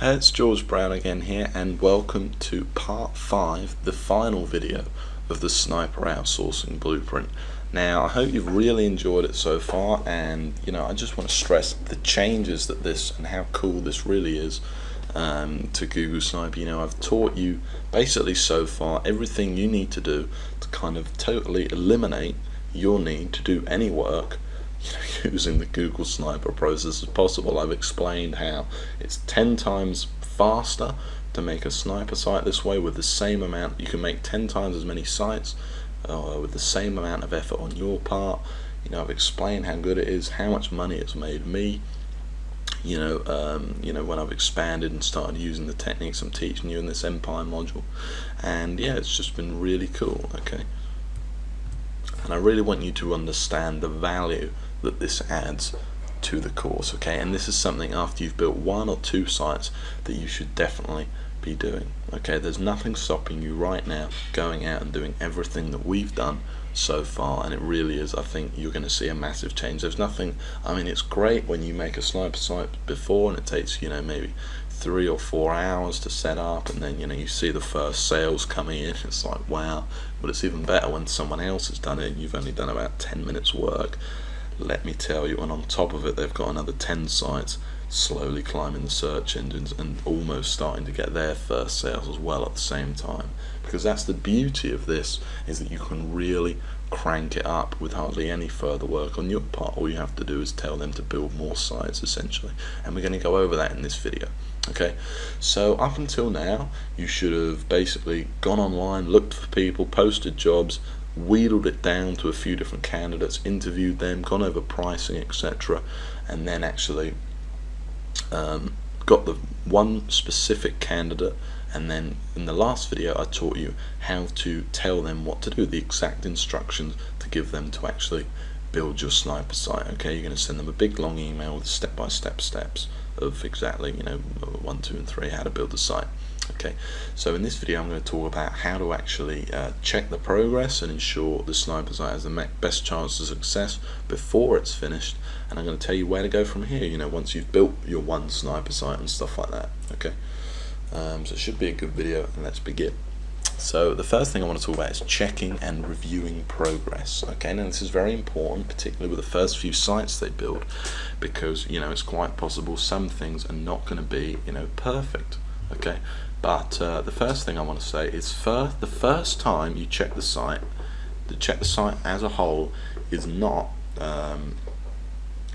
It's George Brown again here, and welcome to part 5, the final video of the Sniper Outsourcing Blueprint. Now, I hope you've really enjoyed it so far, and I just want to stress the changes that this and how cool this really is to Google Sniper. I've taught you basically so far everything you need to do to kind of totally eliminate your need to do any work using the Google Sniper process as possible. I've explained how it's 10 times faster to make a sniper site this way with the same amount. You can make 10 times as many sites with the same amount of effort on your part. I've explained how good it is, how much money it's made me. When I've expanded and started using the techniques I'm teaching you in this Empire module, and yeah, it's just been really cool. Okay, and I really want you to understand the value that this adds to the course. Okay, and this is something after you've built 1 or 2 sites that you should definitely be doing. Okay, there's nothing stopping you right now going out and doing everything that we've done so far, and it really is, I think you're going to see a massive change. There's nothing, it's great when you make a sniper site before and it takes maybe 3 or 4 hours to set up, and then you see the first sales coming in. It's like, wow. But it's even better when someone else has done it and you've only done about 10 minutes work, let me tell you. And on top of it, they've got another 10 sites slowly climbing the search engines and almost starting to get their first sales as well at the same time. Because that's the beauty of this, is that you can really crank it up with hardly any further work on your part. All you have to do is tell them to build more sites, essentially, and we're going to go over that in this video. Okay, so up until now you should have basically gone online, looked for people, posted jobs, wheedled it down to a few different candidates, interviewed them, gone over pricing, etc., and then actually got the one specific candidate. And then in the last video I taught you how to tell them what to do, the exact instructions to give them to actually build your sniper site. Okay, you're going to send them a big long email with step-by-step steps of exactly 1, 2 and 3 how to build the site. Okay, so in this video I'm going to talk about how to actually check the progress and ensure the sniper site has the best chance of success before it's finished, and I'm going to tell you where to go from here, once you've built your one sniper site and stuff like that. Okay, so it should be a good video, and let's begin. So the first thing I want to talk about is checking and reviewing progress. Okay, now this is very important, particularly with the first few sites they build, because it's quite possible some things are not going to be perfect. Okay, but the first thing I want to say is the first time you check the site, to check the site as a whole is not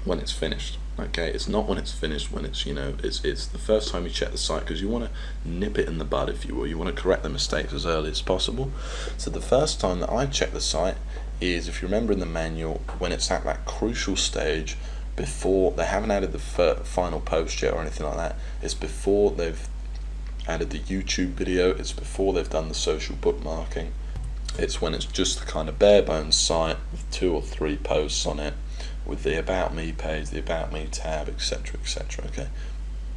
when it's finished. Okay, it's not when it's finished, when it's it's the first time you check the site, because you want to nip it in the bud, if you will. You want to correct the mistakes as early as possible. So the first time that I check the site is, if you remember in the manual, when it's at that crucial stage before they haven't added the final post yet or anything like that. It's before they've added the YouTube video, it's before they've done the social bookmarking. It's when it's just the kind of bare bones site with 2 or 3 posts on it, with the About Me page, the About Me tab, etc, etc. Okay,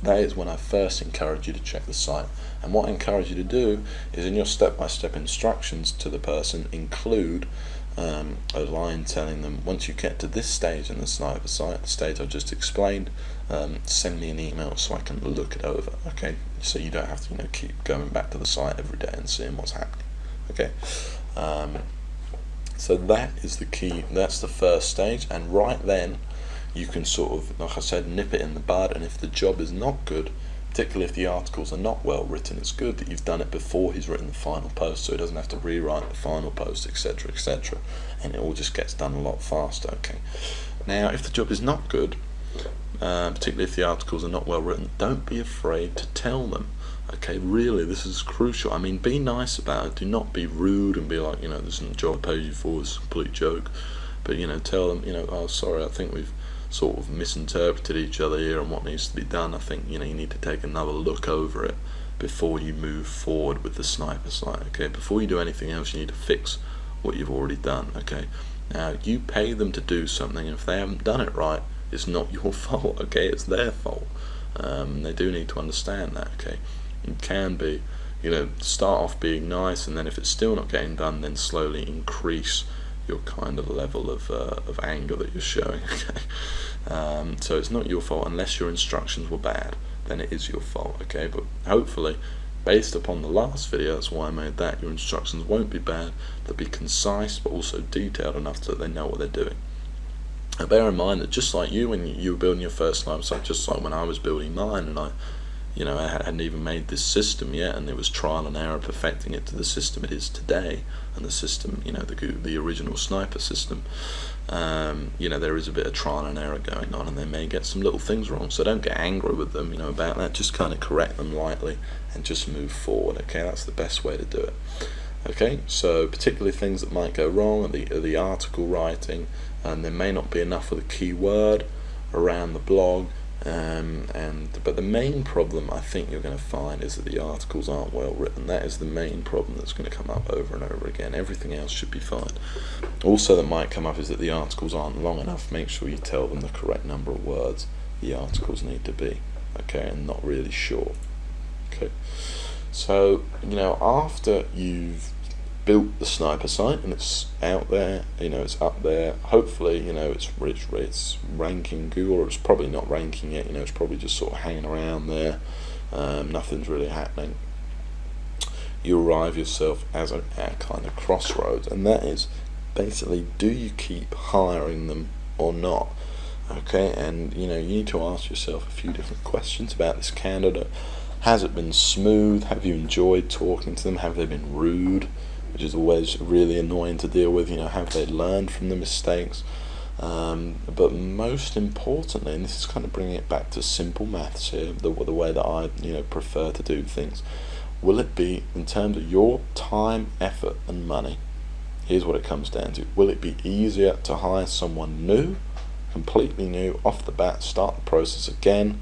that is when I first encourage you to check the site. And what I encourage you to do is, in your step-by-step instructions to the person, include a line telling them, once you get to this stage in the sniper site, the stage I just explained, send me an email so I can look it over. Okay, so you don't have to keep going back to the site every day and seeing what's happening. Okay, so that is the key. That's the first stage, and right then you can sort of, like I said, nip it in the bud. And if the job is not good, particularly if the articles are not well written, it's good that you've done it before he's written the final post, so he doesn't have to rewrite the final post, etc, etc, and it all just gets done a lot faster. Okay, now if the job is not good, particularly if the articles are not well written, don't be afraid to tell them. Okay, really, this is crucial. Be nice about it. Do not be rude and be like, this isn't the job I paid you for, it's a complete joke. But tell them, oh, sorry, I think we've sort of misinterpreted each other here and what needs to be done. I think you need to take another look over it before you move forward with the sniper site. Okay, before you do anything else, you need to fix what you've already done. Okay, now you pay them to do something, and if they haven't done it right, it's not your fault. Okay, it's their fault. They do need to understand that. Okay, it can be, start off being nice, and then if it's still not getting done, then slowly increase your kind of level of anger that you're showing. Okay, so it's not your fault unless your instructions were bad. then it is your fault, okay? But hopefully, based upon the last video, that's why I made that, your instructions won't be bad, they'll be concise but also detailed enough so that they know what they're doing. Now bear in mind that just like you when you were building your first sniper site, just like when I was building mine, and I hadn't even made this system yet, and it was trial and error perfecting it to the system it is today, and the system, the original sniper system. There is a bit of trial and error going on, and they may get some little things wrong, so don't get angry with them, about that. Just kind of correct them lightly and just move forward, okay? That's the best way to do it. Okay, so particularly things that might go wrong are the article writing, and there may not be enough of the keyword around the blog, but the main problem I think you're going to find is that the articles aren't well written. That is the main problem that's going to come up over and over again. Everything else should be fine. Also that might come up is that the articles aren't long enough. Make sure you tell them the correct number of words the articles need to be, okay, and not really short. Okay, so after you've built the sniper site and it's out there, it's up there, hopefully it's ranking Google, or it's probably not ranking yet, it's probably just sort of hanging around there, nothing's really happening. You arrive yourself at a kind of crossroads, and that is basically, do you keep hiring them or not? Okay, and you need to ask yourself a few different questions about this candidate. Has it been smooth? Have you enjoyed talking to them? Have they been rude, which is always really annoying to deal with? Have they learned from the mistakes? But most importantly, and this is kind of bringing it back to simple maths here, the way that I prefer to do things, will it be, in terms of your time, effort and money, here's what it comes down to: will it be easier to hire someone new, completely new, off the bat, start the process again,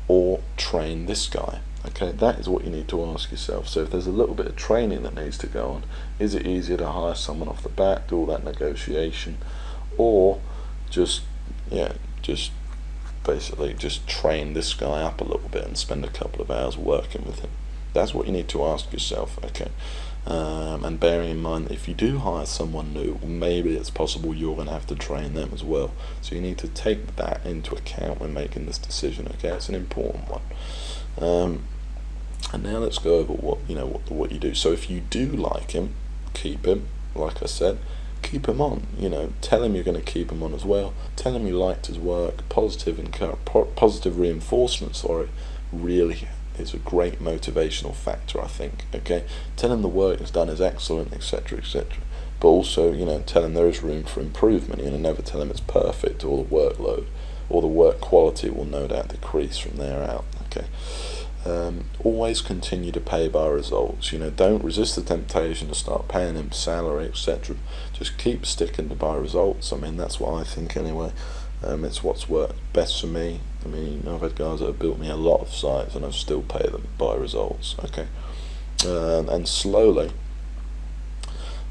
or train this guy? Okay, that is what you need to ask yourself. So if there's a little bit of training that needs to go on, is it easier to hire someone off the bat, do all that negotiation, or just basically just train this guy up a little bit and spend a couple of hours working with him? That's what you need to ask yourself, okay? And bearing in mind that if you do hire someone new, maybe it's possible you're going to have to train them as well. So you need to take that into account when making this decision, okay? It's an important one. And now let's go over what you do. So if you do like him, keep him. Like I said, keep him on. Tell him you're going to keep him on as well. Tell him you liked his work. Positive reinforcement, really is a great motivational factor, I think. Okay, tell him the work is done is excellent, etc., etc. But also, tell him there is room for improvement. Never tell him it's perfect, or the workload or the work quality will no doubt decrease from there out. Okay. Always continue to pay by results. Don't resist the temptation to start paying him salary, etc. Just keep sticking to by results. That's what I think anyway. It's what's worked best for me. I've had guys that have built me a lot of sites and I still pay them by results. Okay, and slowly.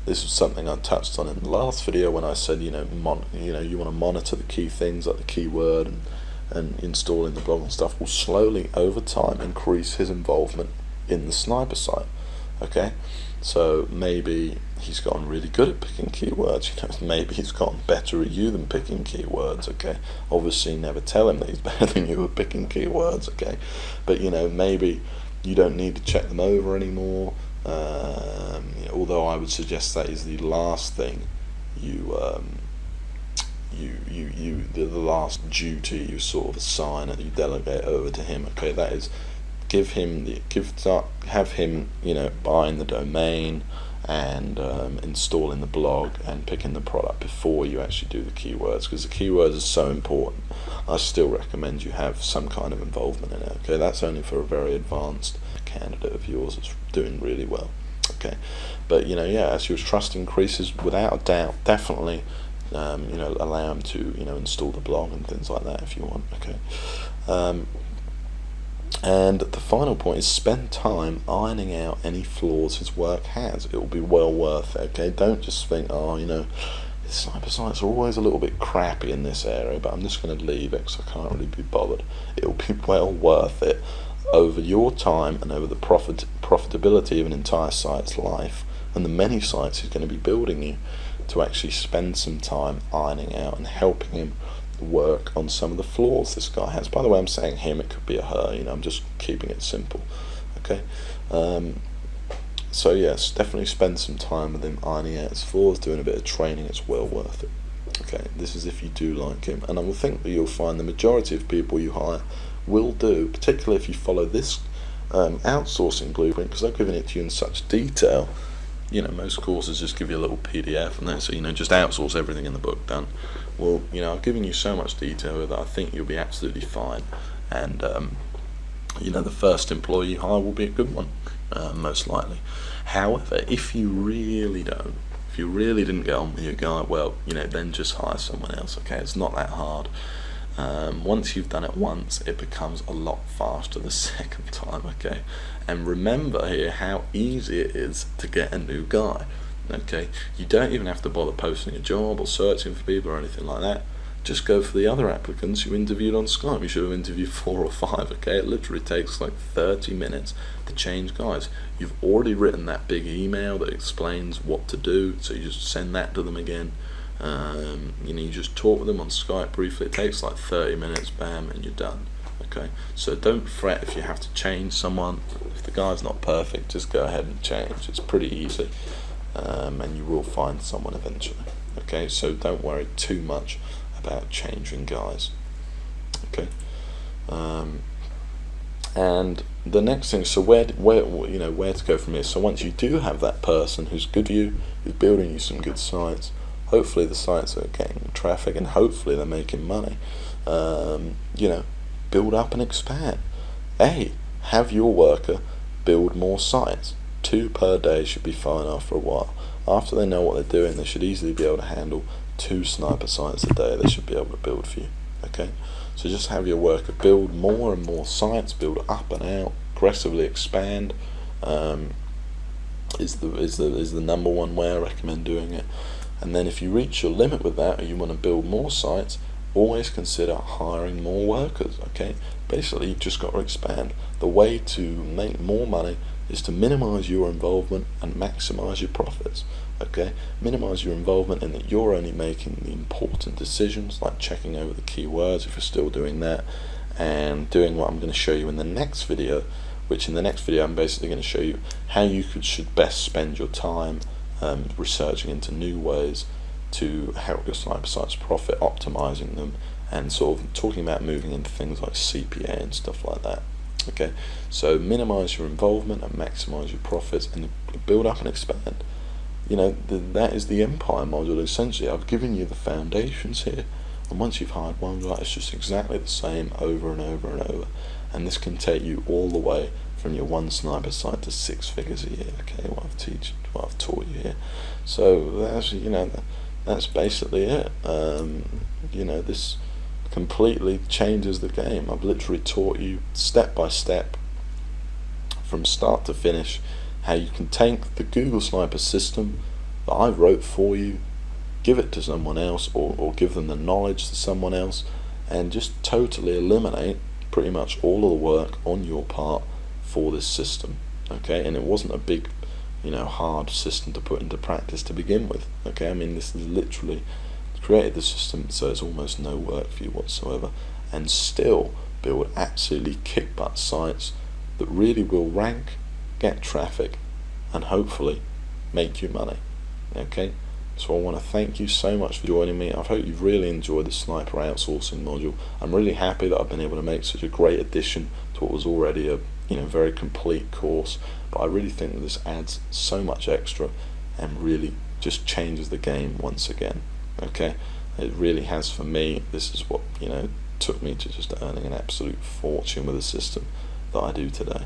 This is something I touched on in the last video when I said, you want to monitor the key things like the keyword and installing the blog and stuff will slowly over time increase his involvement in the sniper site. Okay, so maybe he's gotten really good at picking keywords. Maybe he's gotten better at you than picking keywords. Okay, obviously never tell him that he's better than you at picking keywords. Okay, but maybe you don't need to check them over anymore. Although I would suggest that is the last thing the last duty you sort of assign and you delegate over to him. Okay, that is have him buying the domain and installing the blog and picking the product before you actually do the keywords, because the keywords are so important. I still recommend you have some kind of involvement in it. Okay, that's only for a very advanced candidate of yours that's doing really well. Okay, but as your trust increases, without a doubt, definitely allow him to install the blog and things like that if you want. Okay, and the final point is spend time ironing out any flaws his work has. It will be well worth it. Okay, don't just think, sniper sites are always a little bit crappy in this area, but I'm just going to leave it because I can't really be bothered. It will be well worth it over your time and over the profitability of an entire site's life and the many sites he's going to be building you, to actually spend some time ironing out and helping him work on some of the flaws this guy has. By the way, I'm saying him, it could be a her, I'm just keeping it simple, okay? So yes, definitely spend some time with him, ironing out his flaws, doing a bit of training. It's well worth it. Okay, this is if you do like him, and I will think that you'll find the majority of people you hire will do, particularly if you follow this outsourcing blueprint, because I've given it to you in such detail. Most courses just give you a little PDF and that's just outsource everything in the book, done. Well, I've given you so much detail that I think you'll be absolutely fine, and the first employee you hire will be a good one, most likely. However, if you really didn't get on with your guy, well, then just hire someone else. Okay, it's not that hard. Once you've done it once, it becomes a lot faster the second time. Okay, and remember here how easy it is to get a new guy. Okay, you don't even have to bother posting a job or searching for people or anything like that. Just go for the other applicants you interviewed on Skype. You should have interviewed 4 or 5, okay? It literally takes like 30 minutes to change guys. You've already written that big email that explains what to do, so you just send that to them again. You just talk with them on Skype briefly. It takes like 30 minutes, bam, and you're done, okay? So don't fret if you have to change someone. If the guy's not perfect, just go ahead and change. It's pretty easy, and you will find someone eventually, okay? So don't worry too much about changing guys, okay? And the next thing, so where to go from here? So once you do have that person who's good for you, who's building you some good sites, hopefully the sites are getting traffic and hopefully they're making money, build up and expand. Have your worker build more sites. 2 per day should be fine after a while. After they know what they're doing, they should easily be able to handle 2 sniper sites a day. They should be able to build for you, okay? So just have your worker build more and more sites, build up and out, aggressively expand, is the number one way I recommend doing it. And then if you reach your limit with that, or you want to build more sites, always consider hiring more workers, okay? Basically, you've just got to expand. The way to make more money is to minimize your involvement and maximize your profits, okay? Minimize your involvement in that you're only making the important decisions, like checking over the keywords if you're still doing that, and doing what I'm going to show you in the next video, which in the next video I'm basically going to show you how you should best spend your time researching into new ways to help your sniper sites profit, optimizing them, and sort of talking about moving into things like CPA and stuff like that. Okay, so minimize your involvement and maximize your profits, and build up and expand. That is the Empire module. Essentially, I've given you the foundations here, and once you've hired one guy, it's just exactly the same over and over and over, and this can take you all the way from your 1 sniper site to 6 figures a year. Okay, what I've taught you here. So that's basically it. This completely changes the game. I've literally taught you step by step, from start to finish, how you can take the Google Sniper system that I wrote for you, give it to someone else, or give them the knowledge to someone else, and just totally eliminate pretty much all of the work on your part for this system, okay? And it wasn't a big, hard system to put into practice to begin with, okay? I mean, this is literally created the system so it's almost no work for you whatsoever, and still build absolutely kick-butt sites that really will rank, get traffic, and hopefully make you money, okay? So I want to thank you so much for joining me. I hope you've really enjoyed the sniper outsourcing module. I'm really happy that I've been able to make such a great addition to what was already a very complete course, but I really think that this adds so much extra and really just changes the game once again, okay? It really has for me. This is what took me to just earning an absolute fortune with the system that I do today,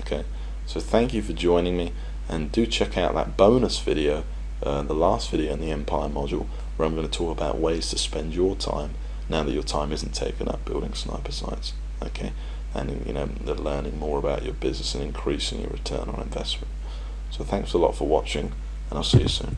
okay? So thank you for joining me, and do check out that bonus video, the last video in the Empire module, where I'm going to talk about ways to spend your time now that your time isn't taken up building sniper sites, okay? And learning more about your business and increasing your return on investment. So thanks a lot for watching, and I'll see you soon.